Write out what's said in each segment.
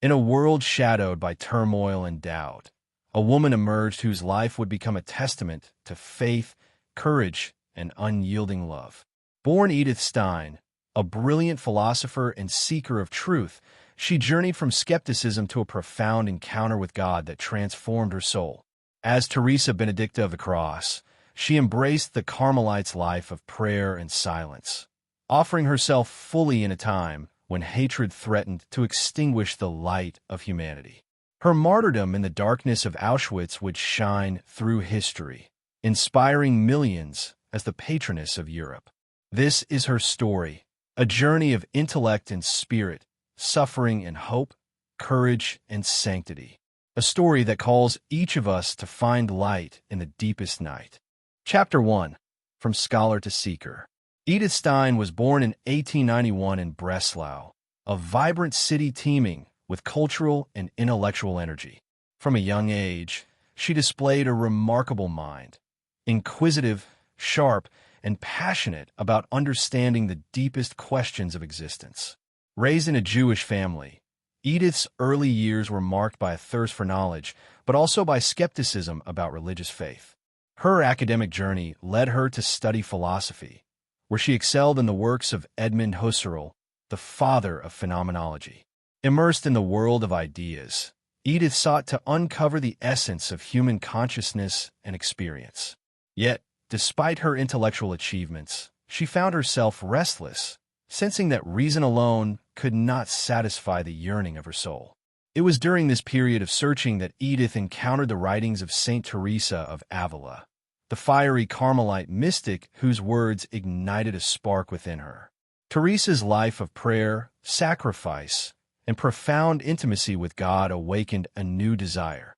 In a world shadowed by turmoil and doubt, a woman emerged whose life would become a testament to faith, courage, and unyielding love. Born Edith Stein, a brilliant philosopher and seeker of truth, she journeyed from skepticism to a profound encounter with God that transformed her soul. As Teresa Benedicta of the Cross, she embraced the Carmelite's life of prayer and silence, offering herself fully in a time when hatred threatened to extinguish the light of humanity. Her martyrdom in the darkness of Auschwitz would shine through history, inspiring millions as the Patroness of Europe. This is her story, a journey of intellect and spirit, suffering and hope, courage and sanctity. A story that calls each of us to find light in the deepest night. Chapter 1. From Scholar to Seeker. Edith Stein was born in 1891 in Breslau, a vibrant city teeming with cultural and intellectual energy. From a young age, she displayed a remarkable mind, inquisitive, sharp, and passionate about understanding the deepest questions of existence. Raised in a Jewish family, Edith's early years were marked by a thirst for knowledge, but also by skepticism about religious faith. Her academic journey led her to study philosophy, where she excelled in the works of Edmund Husserl, the father of phenomenology. Immersed in the world of ideas, Edith sought to uncover the essence of human consciousness and experience. Yet, despite her intellectual achievements, she found herself restless, sensing that reason alone could not satisfy the yearning of her soul. It was during this period of searching that Edith encountered the writings of Saint Teresa of Avila, the fiery Carmelite mystic whose words ignited a spark within her. Teresa's life of prayer, sacrifice, and profound intimacy with God awakened a new desire,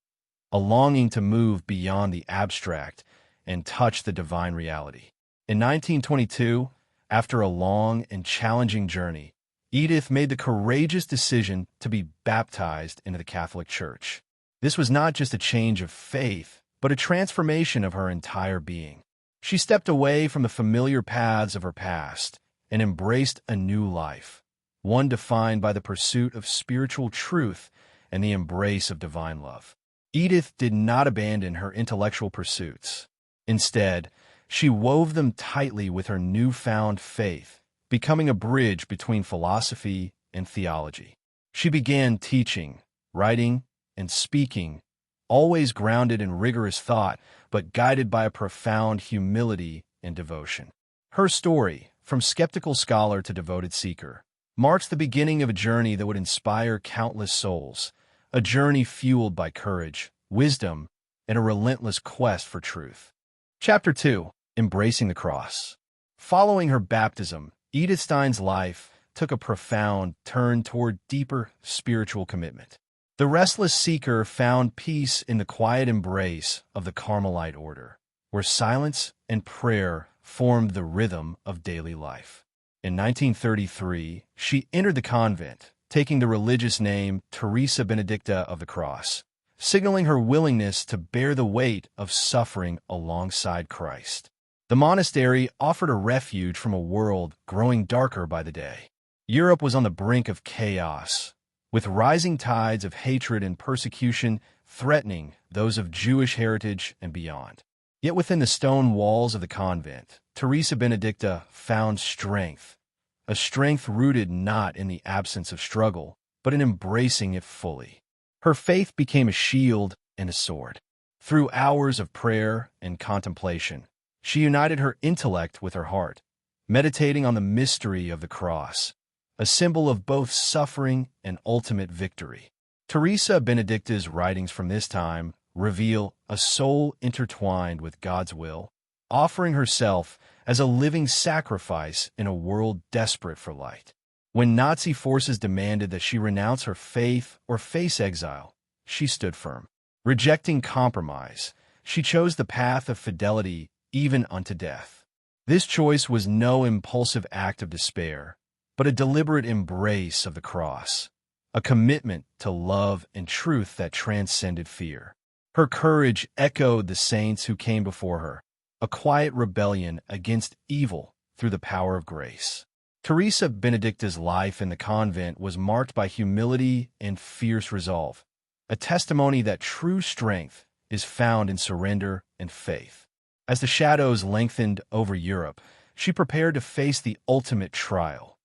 a longing to move beyond the abstract and touch the divine reality. In 1922, after a long and challenging journey, Edith made the courageous decision to be baptized into the Catholic Church. This was not just a change of faith, but a transformation of her entire being. She stepped away from the familiar paths of her past and embraced a new life, one defined by the pursuit of spiritual truth and the embrace of divine love. Edith did not abandon her intellectual pursuits. Instead, she wove them tightly with her newfound faith, becoming a bridge between philosophy and theology. She began teaching, writing, and speaking, always grounded in rigorous thought, but guided by a profound humility and devotion. Her story, from skeptical scholar to devoted seeker, marks the beginning of a journey that would inspire countless souls, a journey fueled by courage, wisdom, and a relentless quest for truth. Chapter 2. Embracing the Cross. Following her baptism, Edith Stein's life took a profound turn toward deeper spiritual commitment. The restless seeker found peace in the quiet embrace of the Carmelite order, where silence and prayer formed the rhythm of daily life. In 1933, she entered the convent, taking the religious name Teresa Benedicta of the Cross, signaling her willingness to bear the weight of suffering alongside Christ. The monastery offered a refuge from a world growing darker by the day. Europe was on the brink of chaos, with rising tides of hatred and persecution threatening those of Jewish heritage and beyond. Yet within the stone walls of the convent, Teresa Benedicta found strength, a strength rooted not in the absence of struggle, but in embracing it fully. Her faith became a shield and a sword. Through hours of prayer and contemplation, she united her intellect with her heart, meditating on the mystery of the cross, a symbol of both suffering and ultimate victory. Teresa Benedicta's writings from this time reveal a soul intertwined with God's will, offering herself as a living sacrifice in a world desperate for light. When Nazi forces demanded that she renounce her faith or face exile, she stood firm. Rejecting compromise, she chose the path of fidelity even unto death. This choice was no impulsive act of despair, but a deliberate embrace of the cross, a commitment to love and truth that transcended fear. Her courage echoed the saints who came before her, a quiet rebellion against evil through the power of grace. Teresa Benedicta's life in the convent was marked by humility and fierce resolve, a testimony that true strength is found in surrender and faith. As the shadows lengthened over Europe, she prepared to face the ultimate trial,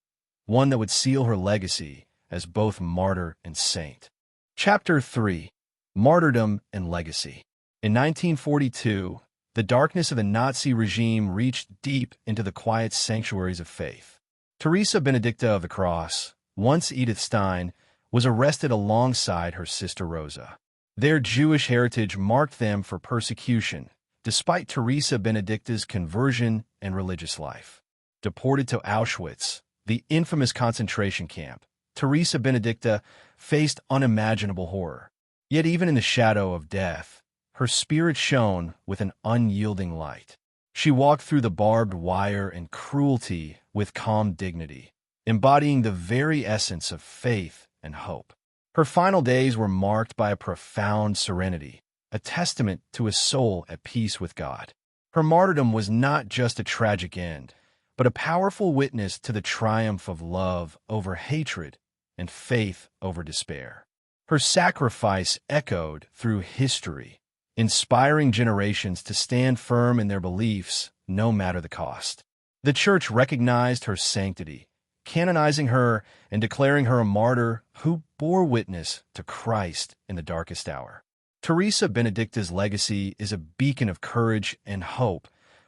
one that would seal her legacy as both martyr and saint. Chapter 3. Martyrdom and Legacy. In 1942, the darkness of the Nazi regime reached deep into the quiet sanctuaries of faith. Teresa Benedicta of the Cross, once Edith Stein, was arrested alongside her sister Rosa. Their Jewish heritage marked them for persecution, despite Teresa Benedicta's conversion and religious life. Deported to Auschwitz, the infamous concentration camp, Teresa Benedicta faced unimaginable horror. Yet even in the shadow of death, her spirit shone with an unyielding light. She walked through the barbed wire and cruelty with calm dignity, embodying the very essence of faith and hope. Her final days were marked by a profound serenity, a testament to a soul at peace with God. Her martyrdom was not just a tragic end, but a powerful witness to the triumph of love over hatred and faith over despair. Her sacrifice echoed through history, inspiring generations to stand firm in their beliefs no matter the cost. The Church recognized her sanctity, canonizing her and declaring her a martyr who bore witness to Christ in the darkest hour. Teresa Benedicta's legacy is a beacon of courage and hope,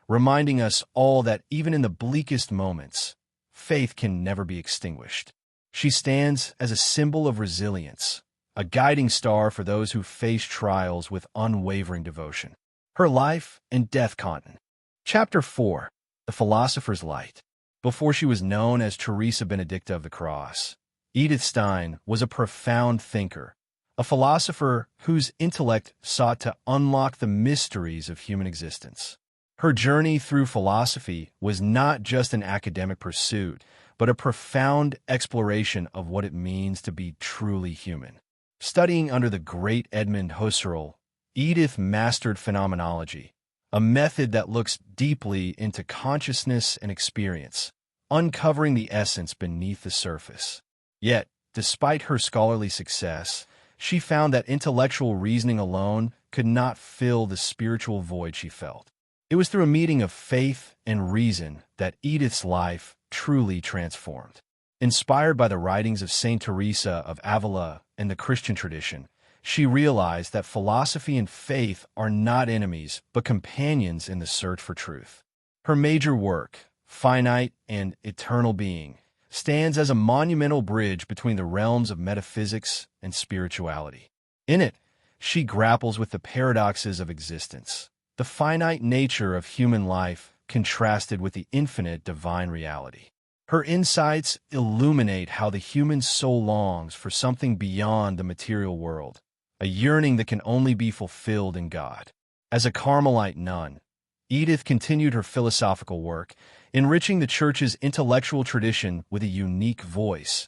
reminding us all that even in the bleakest moments, faith can never be extinguished. She stands as a symbol of resilience, a guiding star for those who face trials with unwavering devotion. Her life and death content. Chapter 4. The Philosopher's Light. Before she was known as Teresa Benedicta of the Cross, Edith Stein was a profound thinker, a philosopher whose intellect sought to unlock the mysteries of human existence. Her journey through philosophy was not just an academic pursuit, but a profound exploration of what it means to be truly human. Studying under the great Edmund Husserl, Edith mastered phenomenology, a method that looks deeply into consciousness and experience, uncovering the essence beneath the surface. Yet, despite her scholarly success, she found that intellectual reasoning alone could not fill the spiritual void she felt. It was through a meeting of faith and reason that Edith's life truly transformed. Inspired by the writings of Saint Teresa of Avila and the Christian tradition, she realized that philosophy and faith are not enemies, but companions in the search for truth. Her major work, Finite and Eternal Being, stands as a monumental bridge between the realms of metaphysics and spirituality. In it, she grapples with the paradoxes of existence, the finite nature of human life contrasted with the infinite divine reality. Her insights illuminate how the human soul longs for something beyond the material world, a yearning that can only be fulfilled in God. As a Carmelite nun, Edith continued her philosophical work, enriching the Church's intellectual tradition with a unique voice,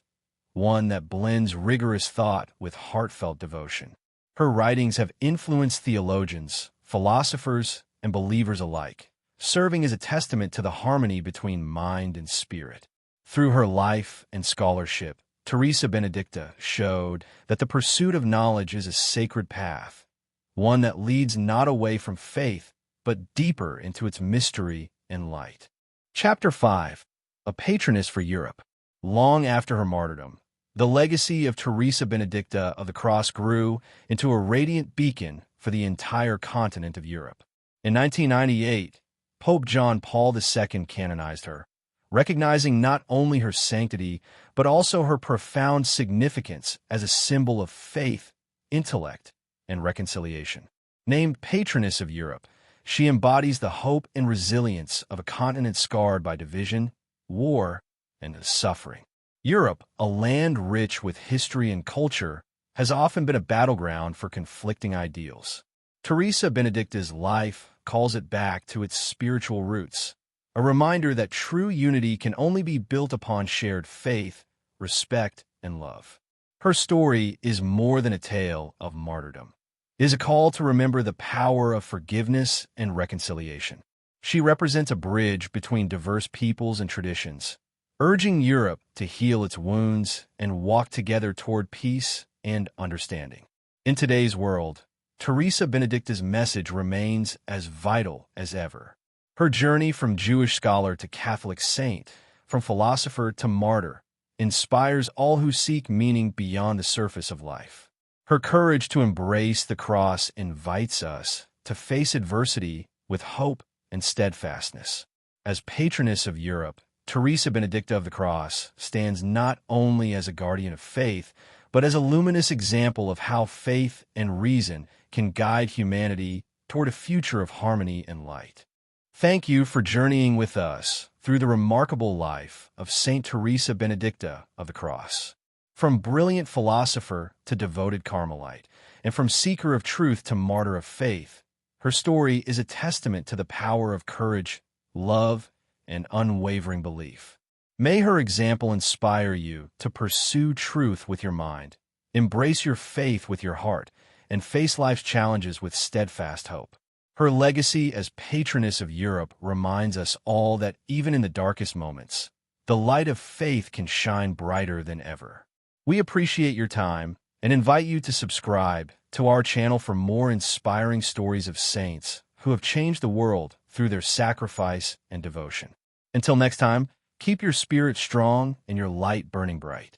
one that blends rigorous thought with heartfelt devotion. Her writings have influenced theologians, philosophers, and believers alike, serving as a testament to the harmony between mind and spirit. Through her life and scholarship, Teresa Benedicta showed that the pursuit of knowledge is a sacred path, one that leads not away from faith, but deeper into its mystery and light. Chapter 5. A Patroness for Europe. Long after her martyrdom, the legacy of Teresa Benedicta of the Cross grew into a radiant beacon for the entire continent of Europe. In 1998, Pope John Paul II canonized her, recognizing not only her sanctity, but also her profound significance as a symbol of faith, intellect, and reconciliation. Named Patroness of Europe, she embodies the hope and resilience of a continent scarred by division, war, and suffering. Europe, a land rich with history and culture, has often been a battleground for conflicting ideals. Teresa Benedicta's life calls it back to its spiritual roots, a reminder that true unity can only be built upon shared faith, respect, and love. Her story is more than a tale of martyrdom. It is a call to remember the power of forgiveness and reconciliation. She represents a bridge between diverse peoples and traditions, urging Europe to heal its wounds and walk together toward peace and understanding. In today's world, Teresa Benedicta's message remains as vital as ever. Her journey from Jewish scholar to Catholic saint, from philosopher to martyr, inspires all who seek meaning beyond the surface of life. Her courage to embrace the cross invites us to face adversity with hope and steadfastness. As Patroness of Europe, Teresa Benedicta of the Cross stands not only as a guardian of faith, but as a luminous example of how faith and reason can guide humanity toward a future of harmony and light. Thank you for journeying with us through the remarkable life of Saint Teresa Benedicta of the Cross. From brilliant philosopher to devoted Carmelite, and from seeker of truth to martyr of faith, her story is a testament to the power of courage, love, and unwavering belief. May her example inspire you to pursue truth with your mind, embrace your faith with your heart, and face life's challenges with steadfast hope. Her legacy as Patroness of Europe reminds us all that even in the darkest moments, the light of faith can shine brighter than ever. We appreciate your time and invite you to subscribe to our channel for more inspiring stories of saints who have changed the world through their sacrifice and devotion. Until next time, keep your spirit strong and your light burning bright.